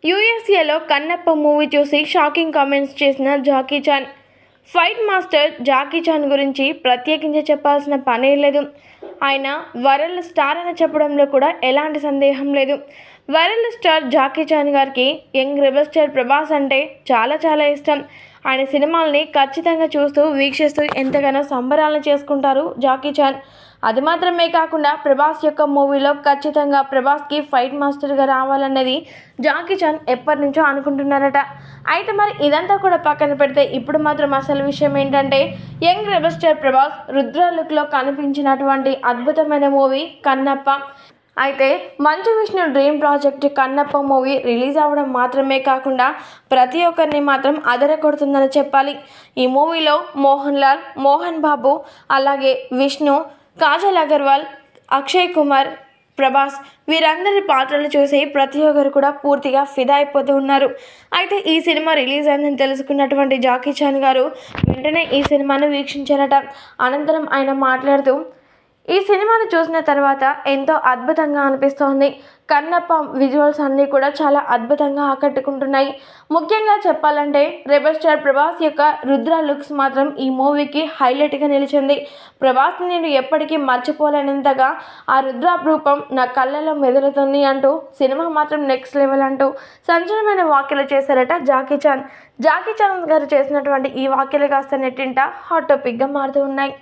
యూఎస్ఏలో Kannappa movie చూసి shocking comments చేసిన Jackie Chan. Fight master Jackie Chan గురించి ప్రత్యేకించి చెప్పాల్సిన పనే లేదు. ఆయన వరల్డ్ స్టార్ అని చెప్పడంలో కూడా ఎలాంటి సందేహం లేదు. వరల్డ్ స్టార్ జాకీ చాన్ గారికి యంగ్ రెబల్ స్టార్ ప్రభాస్ అంటే చాలా చాలా ఇష్టం. ఆయన సినిమాల్ని ఖచ్చితంగా చూస్తూ వీక్షిస్తూ ఎంతగానో సంబరాలను చేసుకుంటారు జాకీ చాన్. అది మాత్రమే కాకుండా ప్రభాస్ యొక్క మూవీలో ఖచ్చితంగా ప్రభాస్కి ఫైట్ మాస్టర్గా రావాలన్నది జాకీ చాన్ ఎప్పటి నుంచో అనుకుంటున్నారట. అయితే మరి ఇదంతా కూడా పక్కన పెడితే ఇప్పుడు మాత్రం అసలు విషయం ఏంటంటే young rebel star Prabhas Rudra లుక్లో కనిపించినటువంటి అద్భుతమైన మూవీ కన్నప్ప. అయితే Manchu Vishnu dream project Kannappa movie release అవ్వడం మాత్రమే కాకుండా ప్రతి ఒక్కరిని మాత్రం అదరకొడుతుందని చెప్పాలి. ఈ మూవీలో మోహన్ లాల్, మోహన్ బాబు, అలాగే విష్ణు, కాజల్ అగర్వాల్, అక్షయ్ కుమార్, ప్రభాస్ వీరందరి పాత్రలు చూసి ప్రతి ఒక్కరు కూడా పూర్తిగా ఫిదా అయిపోతూ ఉన్నారు. అయితే ఈ సినిమా రిలీజ్ అయిందని తెలుసుకున్నటువంటి జాకీ చాన్ గారు వెంటనే ఈ సినిమాను వీక్షించారట. అనంతరం ఆయన మాట్లాడుతూ ఈ సినిమాను చూసిన తర్వాత ఎంతో అద్భుతంగా అనిపిస్తోంది. కన్నప్ప విజువల్స్ అన్నీ కూడా చాలా అద్భుతంగా ఆకట్టుకుంటున్నాయి. ముఖ్యంగా చెప్పాలంటే రెబల్ స్టార్ ప్రభాస్ యొక్క రుద్ర లుక్స్ మాత్రం ఈ మూవీకి హైలైట్గా నిలిచింది. ప్రభాస్ని నేను ఎప్పటికీ మర్చిపోలేనంతగా ఆ రుద్ర రూపం నా కళ్ళలో మెదులుతుంది అంటూ సినిమా మాత్రం నెక్స్ట్ లెవెల్ అంటూ సంచలనమైన వ్యాఖ్యలు చేశారట జాకీ చాన్. జాకీ చాన్ గారు చేసినటువంటి ఈ వ్యాఖ్యలు కాస్త నెట్టింట హాట్ టాపిక్గా మారుతూ ఉన్నాయి.